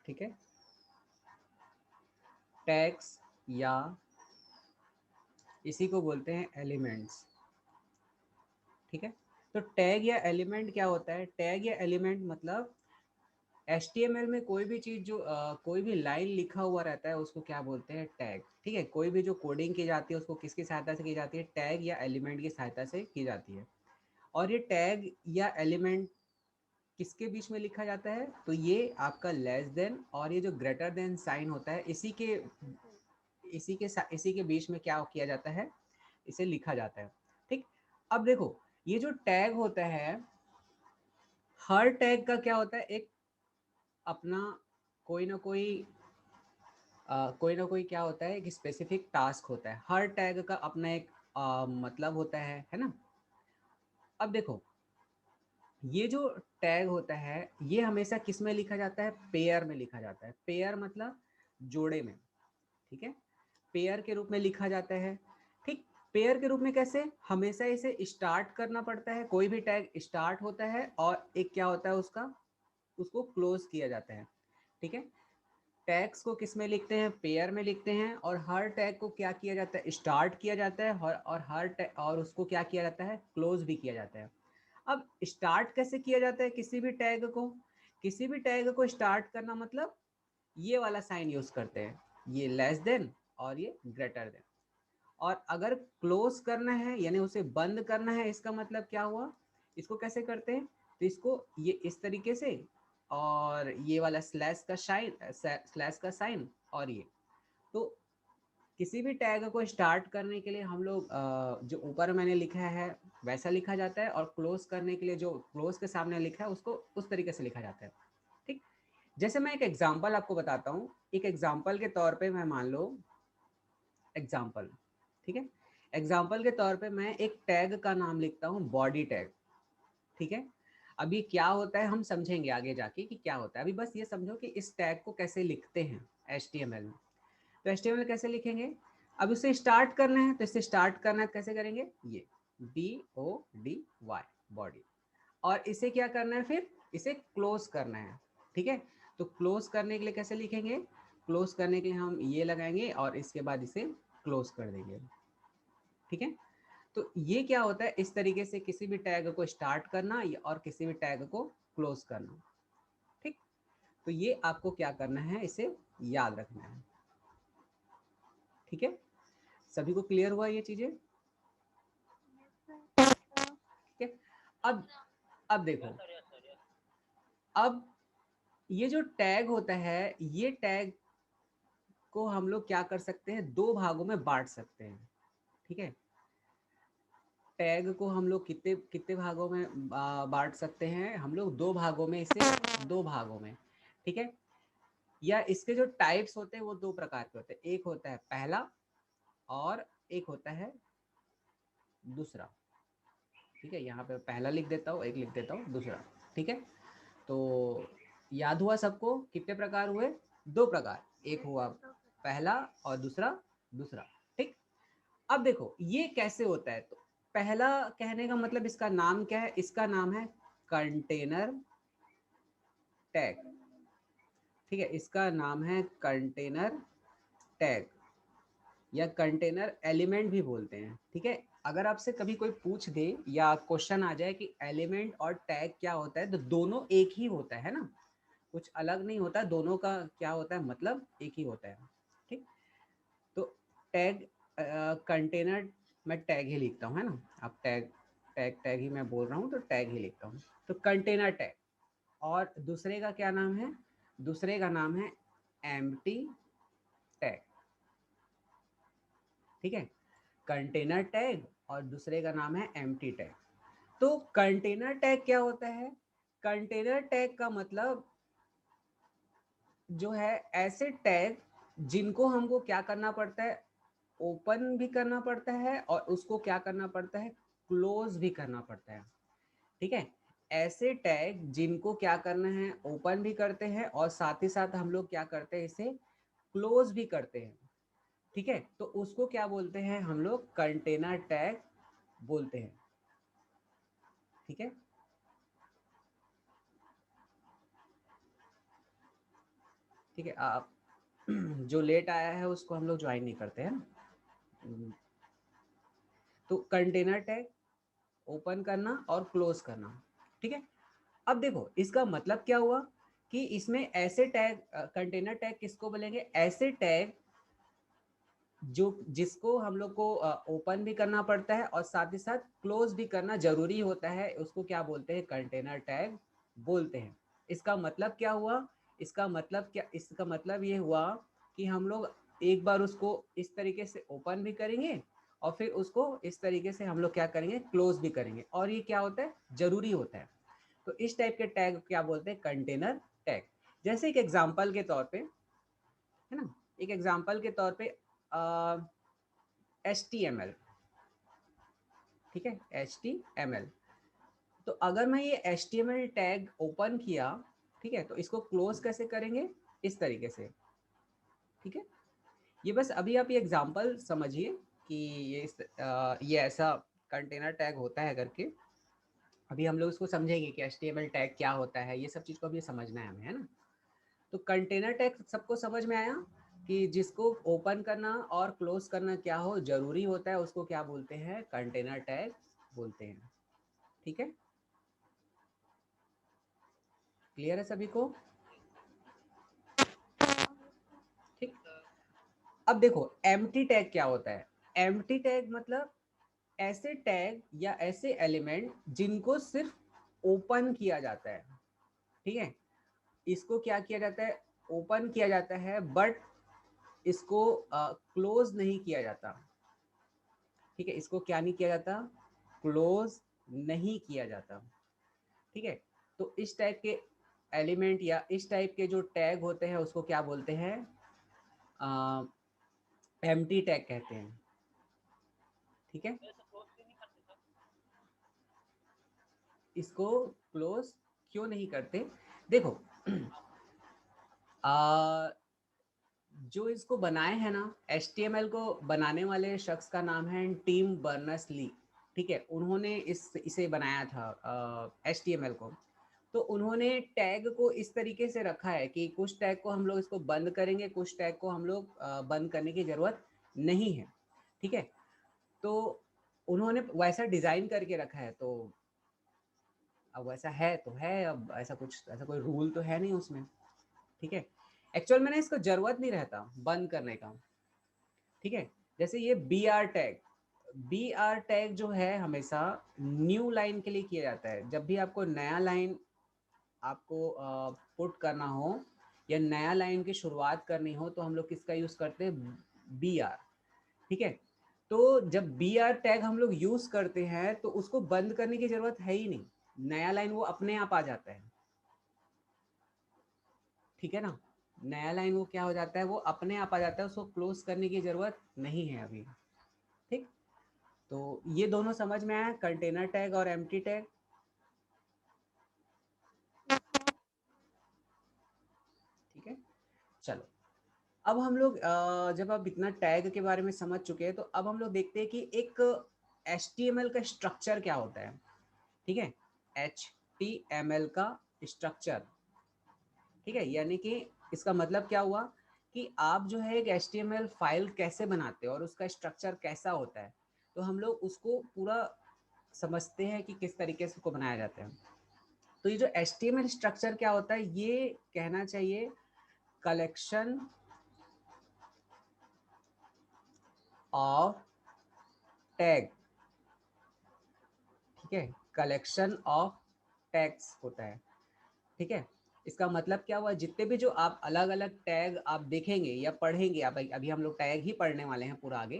ठीक है, टैग्स या इसी को बोलते हैं एलिमेंट्स। ठीक है, तो टैग या एलिमेंट क्या होता है? टैग या एलिमेंट मतलब HTML में कोई भी चीज़ जो कोई भी लाइन लिखा हुआ रहता है उसको क्या बोलते हैं? टैग। ठीक है, कोई भी जो कोडिंग की जाती है उसको किसकी सहायता से की जाती है? टैग या एलिमेंट की सहायता से की जाती है। और ये टैग या एलिमेंट किसके बीच में लिखा जाता है? तो ये आपका लेस देन और ये जो ग्रेटर देन साइन होता है इसी के बीच में क्या किया जाता है? इसे लिखा जाता है। ठीक, अब देखो ये जो टैग होता है, हर टैग का क्या होता है? एक अपना कोई ना कोई क्या होता है? एक स्पेसिफिक टास्क होता है। हर टैग का अपना एक मतलब होता है ना। अब देखो ये जो टैग होता है ये हमेशा किस में लिखा जाता है? पेयर में लिखा जाता है। पेयर मतलब जोड़े में। ठीक है, पेयर के रूप में लिखा जाता है। ठीक, पेयर के रूप में कैसे? हमेशा इसे स्टार्ट करना पड़ता है। कोई भी टैग स्टार्ट होता है और एक क्या होता है उसका, उसको क्लोज किया जाता है। ठीक है, टैग्स को किस में लिखते हैं? पेयर में लिखते हैं। और हर टैग को क्या किया जाता है? स्टार्ट किया जाता है और हर टैग और उसको क्या किया जाता है? क्लोज भी किया जाता है। अब स्टार्ट कैसे किया जाता है किसी भी टैग को? किसी भी टैग को स्टार्ट करना मतलब ये वाला साइन यूज करते हैं, ये लेस देन और ये ग्रेटर देन। और अगर क्लोज करना है यानी उसे बंद करना है, इसका मतलब क्या हुआ? इसको कैसे करते हैं? तो इसको ये इस तरीके से, और ये वाला स्लैश का साइन और ये। तो किसी भी टैग को स्टार्ट करने के लिए हम लोग जो ऊपर मैंने लिखा है वैसा लिखा जाता है, और क्लोज करने के लिए जो क्लोज के सामने लिखा है उसको उस तरीके से लिखा जाता है। ठीक, जैसे मैं एक एग्जांपल आपको बताता हूँ। एक एग्जांपल के तौर पे मैं मान लो एग्जांपल, ठीक है, एग्जांपल के तौर पे मैं एक टैग का नाम लिखता हूँ बॉडी टैग। ठीक है, अभी क्या होता है हम समझेंगे आगे जाके कि क्या होता है। अभी बस ये समझो कि इस टैग को कैसे लिखते हैं HTML में। तो HTML कैसे लिखेंगे? अब उसे स्टार्ट करना है, तो इसे स्टार्ट करना है तो कैसे करेंगे? ये BODY बॉडी। और इसे क्या करना है? फिर इसे क्लोज करना है। ठीक है, तो क्लोज करने के लिए कैसे लिखेंगे? क्लोज करने के लिए हम ये लगाएंगे और इसके बाद इसे क्लोज कर देंगे। ठीक है, तो ये क्या होता है? इस तरीके से किसी भी टैग को स्टार्ट करना और किसी भी टैग को क्लोज करना। ठीक, तो ये आपको क्या करना है? इसे याद रखना है। ठीक है, सभी को क्लियर हुआ ये चीजें? ठीक है, अब देखो, अब ये जो टैग होता है ये टैग को हम लोग क्या कर सकते हैं? दो भागों में बांट सकते हैं। ठीक है, टैग को हम लोग कितने कितने भागों में बांट सकते हैं? हम लोग दो भागों में, इसे दो भागों में। ठीक है, या इसके जो टाइप्स होते हैं वो दो प्रकार के होते हैं। एक होता है पहला और एक होता है दूसरा। ठीक है, यहाँ पे पहला लिख देता हूँ, एक लिख देता हूँ दूसरा। ठीक है, तो याद हुआ सबको कितने प्रकार हुए? दो प्रकार, एक हुआ पहला और दूसरा दूसरा। ठीक, अब देखो ये कैसे होता है। तो पहला कहने का मतलब इसका नाम क्या है? इसका नाम है कंटेनर टैग। ठीक है, इसका नाम है कंटेनर टैग या कंटेनर एलिमेंट भी बोलते हैं। ठीक है, अगर आपसे कभी कोई पूछ दे या क्वेश्चन आ जाए कि एलिमेंट और टैग क्या होता है, तो दोनों एक ही होता है ना, कुछ अलग नहीं होता। दोनों का क्या होता है? मतलब एक ही होता है। ठीक, तो टैग कंटेनर, मैं टैग ही लिखता हूँ है ना। अब टैग टैग टैग ही मैं बोल रहा हूँ तो टैग ही लिखता हूँ। तो कंटेनर टैग, और दूसरे का क्या नाम है? दूसरे का नाम है एम्प्टी टैग। ठीक है, कंटेनर टैग और दूसरे का नाम है एम्प्टी टैग। तो कंटेनर टैग क्या होता है? कंटेनर टैग का मतलब जो है ऐसे टैग जिनको हमको क्या करना पड़ता है? ओपन भी करना पड़ता है और उसको क्या करना पड़ता है? क्लोज भी करना पड़ता है। ठीक है, ऐसे टैग जिनको क्या करना है? ओपन भी करते हैं और साथ ही साथ हम लोग क्या करते हैं? इसे क्लोज भी करते हैं। ठीक है, तो उसको क्या बोलते हैं? हम लोग कंटेनर टैग बोलते हैं। ठीक है, ठीक है, आप जो लेट आया है उसको हम लोग ज्वाइन नहीं करते हैं ना। तो कंटेनर टैग ओपन करना और क्लोज करना, ठीक है। अब देखो इसका मतलब क्या हुआ कि इसमें ऐसे टैग, कंटेनर टैग किसको बोलेंगे, ऐसे टैग जो जिसको हम लोग को ओपन भी करना पड़ता है और साथ ही साथ क्लोज भी करना जरूरी होता है, उसको क्या बोलते हैं, कंटेनर टैग बोलते हैं। इसका मतलब क्या हुआ, इसका मतलब ये हुआ कि हम लोग एक बार उसको इस तरीके से ओपन भी करेंगे और फिर उसको इस तरीके से हम लोग क्या करेंगे, क्लोज भी करेंगे, और ये क्या होता है, जरूरी होता है। तो इस टाइप के टैग क्या बोलते हैं, कंटेनर टैग। जैसे एक एग्जांपल के तौर पे, है ना, एक एग्जांपल के तौर पे HTML, ठीक है, HTML। तो अगर मैं ये HTML टैग ओपन किया, ठीक है, तो इसको क्लोज कैसे करेंगे, इस तरीके से, ठीक है। ये बस अभी आप ये एग्जांपल समझिए कि ये ऐसा कंटेनर टैग होता है करके। अभी हम लोग इसको समझेंगे कि HTML टैग क्या होता है, ये सब चीज़ को अभी समझना है हमें, है ना। तो कंटेनर टैग सबको समझ में आया कि जिसको ओपन करना और क्लोज करना क्या हो जरूरी होता है, उसको क्या बोलते हैं, कंटेनर टैग बोलते हैं, ठीक है। क्लियर है सभी को, ठीक। अब देखो एम्प्टी टैग क्या होता है। एम्प्टी टैग मतलब ऐसे टैग या ऐसे एलिमेंट जिनको सिर्फ ओपन किया जाता है, ठीक है। इसको क्या किया जाता है, ओपन किया जाता है, बट इसको क्लोज नहीं किया जाता, ठीक है। इसको क्या नहीं किया जाता, क्लोज नहीं किया जाता, ठीक है। तो इस टाइप के एलिमेंट या इस टाइप के जो टैग होते हैं उसको क्या बोलते हैं, एम्प्टी टैग कहते हैं, ठीक है। इसको क्लोज क्यों नहीं करते, देखो आ, जो इसको बनाए हैं ना, HTML को बनाने वाले शख्स का नाम है टिम बर्नर्स ली, ठीक है। उन्होंने इसे बनाया था HTML को। तो उन्होंने टैग को इस तरीके से रखा है कि कुछ टैग को हम लोग इसको बंद करेंगे, कुछ टैग को हम लोग बंद करने की ज़रूरत नहीं है, ठीक है। तो उन्होंने वैसा डिज़ाइन करके रखा है, तो अब वैसा है तो है, अब ऐसा कोई रूल तो है नहीं उसमें, ठीक है। एक्चुअल में ना इसको ज़रूरत नहीं रहता बंद करने का, ठीक है। जैसे ये बी आर टैग जो है हमेशा न्यू लाइन के लिए किया जाता है। जब भी आपको नया लाइन आपको पुट करना हो या नया लाइन की शुरुआत करनी हो तो हम लोग किसका यूज़ करते हैं, BR, ठीक है। तो जब BR टैग हम लोग यूज़ करते हैं तो उसको बंद करने की ज़रूरत है ही नहीं, नया लाइन वो अपने आप आ जाता है, ठीक है ना। नया लाइन वो क्या हो जाता है, वो अपने आप आ जाता है, उसको क्लोज करने की ज़रूरत नहीं है अभी, ठीक। तो ये दोनों समझ में आया, कंटेनर टैग और एम्प्टी टैग, ठीक है। चलो अब हम लोग जब अब इतना टैग के बारे में समझ चुके हैं तो अब हम लोग देखते हैं कि एक HTML का स्ट्रक्चर क्या होता है, ठीक है। HTML का स्ट्रक्चर, ठीक है, यानी कि इसका मतलब क्या हुआ कि आप जो है एक HTML फाइल कैसे बनाते हो और उसका स्ट्रक्चर कैसा होता है, तो हम लोग उसको पूरा समझते हैं कि किस तरीके से उसको बनाया जाता है। तो ये जो HTML स्ट्रक्चर क्या होता है, ये कहना चाहिए कलेक्शन ऑफ टैग, ठीक है, कलेक्शन ऑफ टैग्स होता है, ठीक है। इसका मतलब क्या हुआ, जितने भी जो आप अलग अलग टैग आप देखेंगे या पढ़ेंगे, आप अभी हम लोग टैग ही पढ़ने वाले हैं पूरा आगे,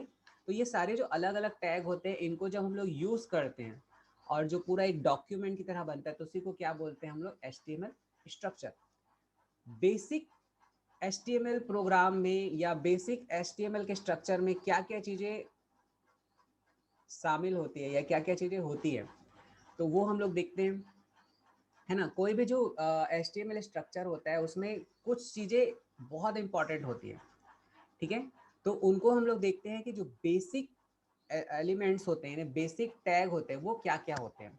तो ये सारे जो अलग अलग टैग होते हैं इनको जब हम लोग यूज़ करते हैं और जो पूरा एक डॉक्यूमेंट की तरह बनता है तो उसी को क्या बोलते हैं हम लोग, HTML structure. Basic HTML program में या बेसिक HTML के स्ट्रक्चर में क्या क्या चीज़ें शामिल होती है या क्या क्या चीज़ें होती है, तो वो हम लोग देखते हैं, है ना। कोई भी जो HTML स्ट्रक्चर होता है उसमें कुछ चीज़ें बहुत इंपॉर्टेंट होती है, ठीक है। तो उनको हम लोग देखते हैं कि जो बेसिक एलिमेंट्स होते हैं, बेसिक टैग होते हैं, वो क्या क्या होते हैं।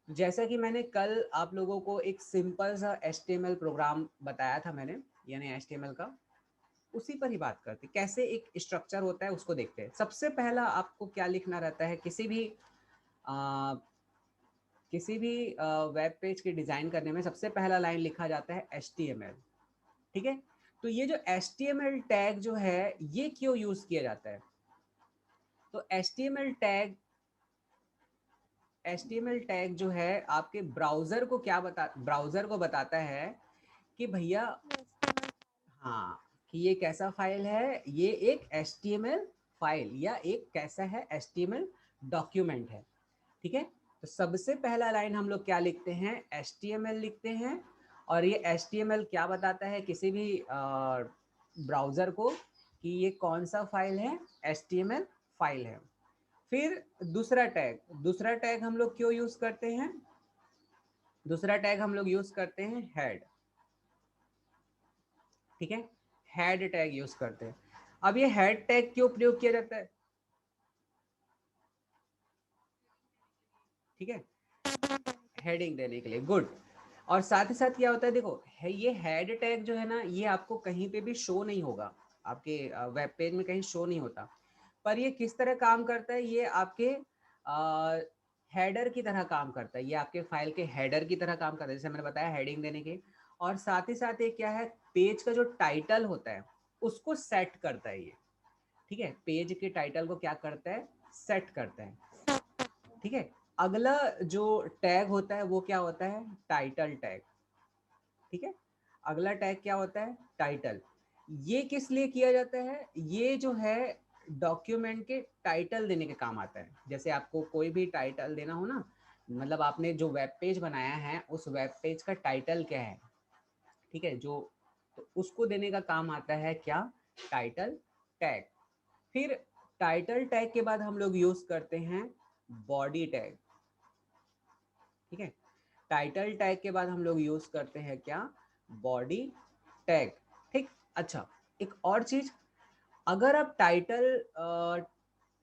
जैसा कि मैंने कल आप लोगों को एक सिंपल सा HTML प्रोग्राम बताया था मैंने, यानी HTML का, उसी पर ही बात करते हैं। कैसे एक स्ट्रक्चर होता है उसको देखते हैं। सबसे पहला आपको क्या लिखना रहता है आ, किसी भी वेब पेज की डिज़ाइन करने में सबसे पहला लाइन लिखा जाता है HTML। ठीक है, तो ये जो HTML टैग जो है ये क्यों यूज़ किया जाता है? तो HTML टैग जो है आपके ब्राउज़र को बताता है कि भैया, हाँ, कि ये कैसा फाइल है, ये एक HTML फाइल या एक कैसा है HTML डॉक्यूमेंट है। ठीक है, तो सबसे पहला लाइन हम लोग क्या लिखते हैं? HTML लिखते हैं। और ये HTML क्या बताता है किसी भी ब्राउज़र को कि ये कौन सा फाइल है? HTML फाइल है। फिर दूसरा टैग हम लोग क्यों यूज़ करते हैं? दूसरा टैग हम लोग यूज़ करते हैं हेड। ठीक है, हेड टैग यूज़ करते हैं। अब ये हेड टैग क्यों प्रयोग किया जाता है? ठीक है, हेडिंग देने के लिए, गुड। और साथ ही साथ क्या होता है, देखो है ये हेड टैग जो है ना, ये आपको कहीं पे भी शो नहीं होगा, आपके वेब पेज में कहीं शो नहीं होता। पर ये किस तरह काम करता है? ये आपके हेडर की तरह काम करता है, ये आपके फाइल के हेडर की तरह काम करता है, जैसे मैंने बताया हेडिंग देने के। और साथ ही साथ ये क्या है, पेज का जो टाइटल होता है उसको सेट करता है ये। ठीक है, पेज के टाइटल को क्या करता है? सेट करता है। ठीक है, अगला जो टैग होता है वो क्या होता है? Title tag. ठीक है, अगला टैग क्या होता है? टाइटल। ये किस लिए किया जाता है? ये जो है डॉक्यूमेंट के टाइटल देने के काम आता है। जैसे आपको कोई भी टाइटल देना हो ना, मतलब आपने जो वेब पेज बनाया है उस वेब पेज का टाइटल क्या है, ठीक है, जो, तो उसको देने का काम आता है क्या? Title tag. फिर टाइटल टैग के बाद हम लोग यूज करते हैं बॉडी टैग। ठीक है, टाइटल टैग के बाद हम लोग यूज करते हैं क्या? Body tag. ठीक, अच्छा, एक और चीज, अगर आप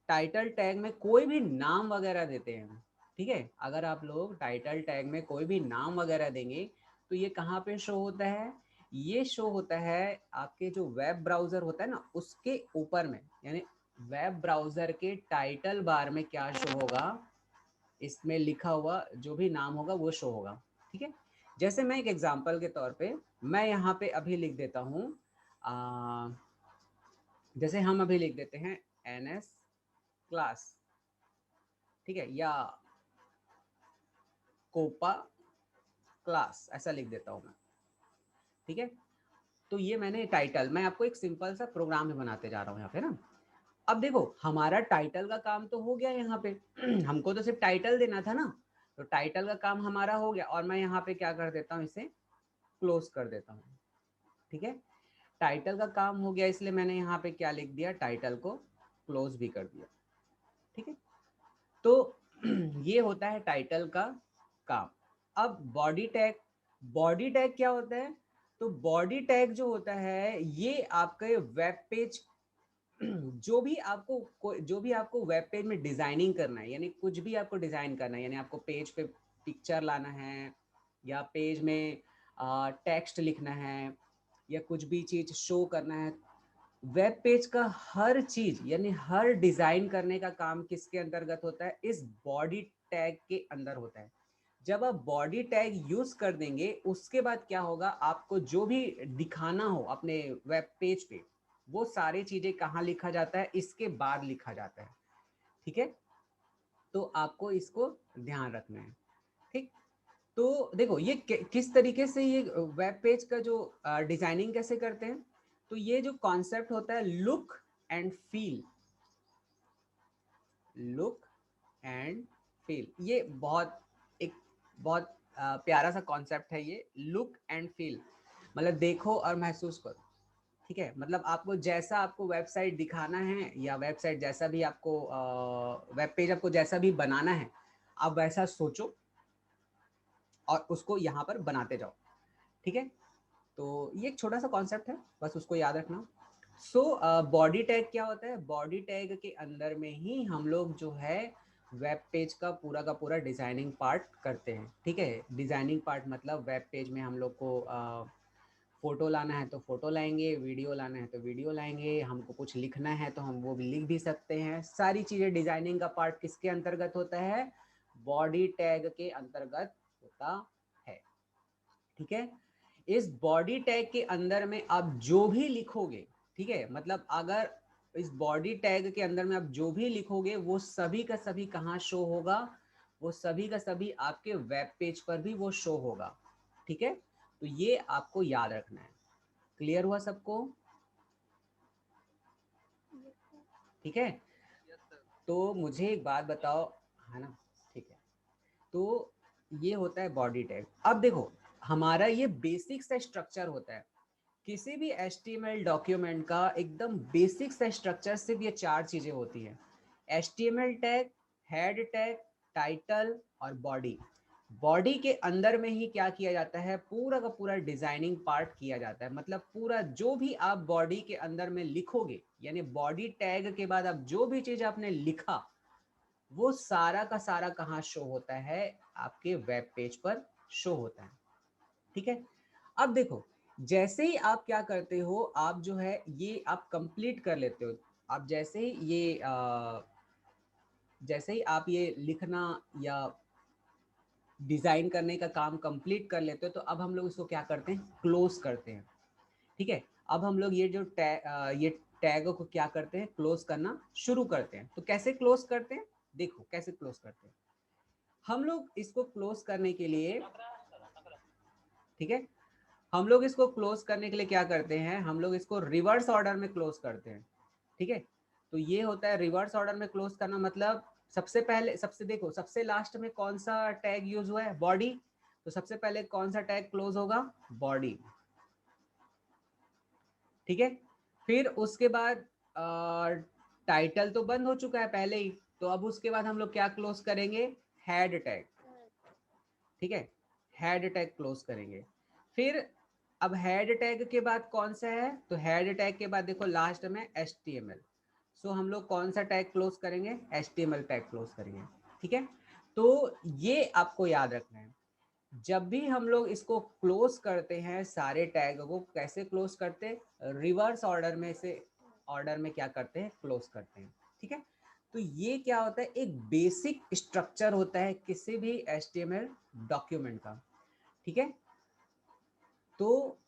टाइटल टैग में कोई भी नाम वगैरह देते हैं, ठीक है, अगर आप लोग टाइटल टैग में कोई भी नाम वगैरह देंगे तो ये कहाँ पे शो होता है? ये शो होता है आपके जो वेब ब्राउजर होता है ना उसके ऊपर में, यानी वेब ब्राउजर के टाइटल बार में क्या शो होगा? इसमें लिखा हुआ जो भी नाम होगा वो शो होगा। ठीक है, जैसे मैं एक एग्जांपल के तौर पे मैं यहाँ पे अभी लिख देता हूँ, जैसे हम अभी लिख देते हैं NS क्लास, ठीक है, या कोपा क्लास, ऐसा लिख देता हूँ मैं। ठीक है, तो ये मैंने टाइटल, मैं आपको एक सिंपल सा प्रोग्राम भी बनाते जा रहा हूँ यहाँ पे ना। अब देखो हमारा टाइटल का काम तो हो गया यहाँ पे हमको तो सिर्फ टाइटल देना था ना, तो टाइटल का काम हमारा हो गया और मैं यहाँ पे क्या कर देता हूँ, इसे क्लोज कर देता हूँ। ठीक है, टाइटल का काम हो गया, इसलिए मैंने यहाँ पे क्या लिख दिया? टाइटल को क्लोज भी कर दिया। ठीक है, तो ये होता है टाइटल का काम। अब बॉडी टैग क्या होता है? तो बॉडी टैग जो होता है ये आपके वेब पेज जो भी आपको वेब पेज में डिजाइनिंग करना है, यानी कुछ भी आपको डिजाइन करना है, यानी आपको पेज पे पिक्चर लाना है या पेज में टेक्स्ट लिखना है या कुछ भी चीज शो करना है, वेब पेज का हर चीज यानी हर डिजाइन करने का काम किसके अंतर्गत होता है? इस बॉडी टैग के अंदर होता है। जब आप बॉडी टैग यूज कर देंगे उसके बाद क्या होगा, आपको जो भी दिखाना हो अपने वेब पेज पे वो सारी चीजें कहाँ लिखा जाता है? इसके बाद लिखा जाता है। ठीक है, तो आपको इसको ध्यान रखना है। ठीक, तो देखो ये किस तरीके से ये वेब पेज का जो डिजाइनिंग कैसे करते हैं, तो ये जो कॉन्सेप्ट होता है look and feel, look and feel, ये बहुत प्यारा सा कॉन्सेप्ट है ये, लुक एंड फील, मतलब देखो और महसूस करो। ठीक है, मतलब आपको जैसा आपको वेबसाइट दिखाना है या वेबसाइट जैसा भी आपको वेब पेज आपको जैसा भी बनाना है, आप वैसा सोचो और उसको यहाँ पर बनाते जाओ। ठीक है, तो ये एक छोटा सा कॉन्सेप्ट है, बस उसको याद रखना। सो बॉडी टैग क्या होता है? बॉडी टैग के अंदर में ही हम लोग जो है वेब पेज का पूरा डिजाइनिंग पार्ट करते हैं। ठीक है, डिजाइनिंग पार्ट मतलब वेब पेज में हम लोग को फोटो लाना है तो फोटो लाएंगे, वीडियो लाना है तो वीडियो लाएंगे, हमको कुछ लिखना है तो हम वो भी लिख भी सकते हैं। सारी चीज़ें डिजाइनिंग का पार्ट किसके अंतर्गत होता है? बॉडी टैग के अंतर्गत होता है। ठीक है, इस बॉडी टैग के अंदर में आप जो भी लिखोगे, ठीक है, मतलब अगर इस बॉडी टैग के अंदर में आप जो भी लिखोगे वो सभी का सभी कहाँ शो होगा? वो सभी का सभी आपके वेब पेज पर भी वो शो होगा। ठीक है, तो ये आपको याद रखना है। क्लियर हुआ सबको? ठीक है, तो मुझे एक बात बताओ, है ना? ठीक है, तो ये होता है बॉडी टैग। अब देखो, हमारा ये बेसिक सा स्ट्रक्चर होता है किसी भी HTML डॉक्यूमेंट का। एकदम बेसिक सा स्ट्रक्चर सिर्फ ये चार चीजें होती है: HTML tag, head tag, title और बॉडी। बॉडी के अंदर में ही क्या किया जाता है? पूरा का पूरा डिजाइनिंग पार्ट किया जाता है। मतलब पूरा जो भी आप बॉडी के अंदर में लिखोगे, यानी बॉडी टैग के बाद आप जो भी चीज आपने लिखा, वो सारा का सारा कहाँ शो होता है? आपके वेब पेज पर शो होता है। ठीक है, अब देखो, जैसे ही आप क्या करते हो, आप जो है ये आप कंप्लीट कर लेते हो। आप जैसे ही ये जैसे ही आप ये लिखना या डिजाइन करने का काम कंप्लीट कर लेते हो, तो अब हम लोग इसको क्या करते हैं? क्लोज करते हैं। ठीक है, अब हम लोग ये जो ये टैग को क्या करते हैं? क्लोज करना शुरू करते हैं। तो कैसे क्लोज करते हैं? देखो कैसे क्लोज करते हैं। हम लोग इसको क्लोज करने के लिए, ठीक है, हम लोग इसको क्लोज करने के लिए क्या करते हैं? हम लोग इसको रिवर्स ऑर्डर में क्लोज करते हैं। ठीक है, तो ये होता है रिवर्स ऑर्डर में क्लोज करना। मतलब सबसे पहले, सबसे देखो, सबसे लास्ट में कौन सा टैग यूज हुआ है? बॉडी। तो सबसे पहले कौन सा टैग क्लोज होगा? बॉडी। ठीक है, फिर उसके बाद टाइटल तो बंद हो चुका है पहले ही, तो अब उसके बाद हम लोग क्या क्लोज करेंगे? Head tag. ठीक है, हेड टैग क्लोज करेंगे। फिर अब हेड टैग के बाद कौन सा है? तो हेड टैग के बाद देखो लास्ट में HTML। सो हम लोग कौन सा टैग क्लोज करेंगे? HTML टैग क्लोज करेंगे। ठीक है, तो ये आपको याद रखना है। जब भी हम लोग इसको क्लोज करते हैं, सारे टैग को कैसे क्लोज करते हैं? रिवर्स ऑर्डर में से ऑर्डर में क्या करते हैं? क्लोज करते हैं। ठीक है, तो ये क्या होता है? एक बेसिक स्ट्रक्चर होता है किसी भी HTML डॉक्यूमेंट का। ठीक है, तो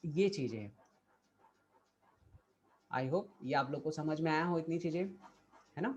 ये चीजें हैं। आई होप ये आप लोग को समझ में आया हो इतनी चीजें, है ना?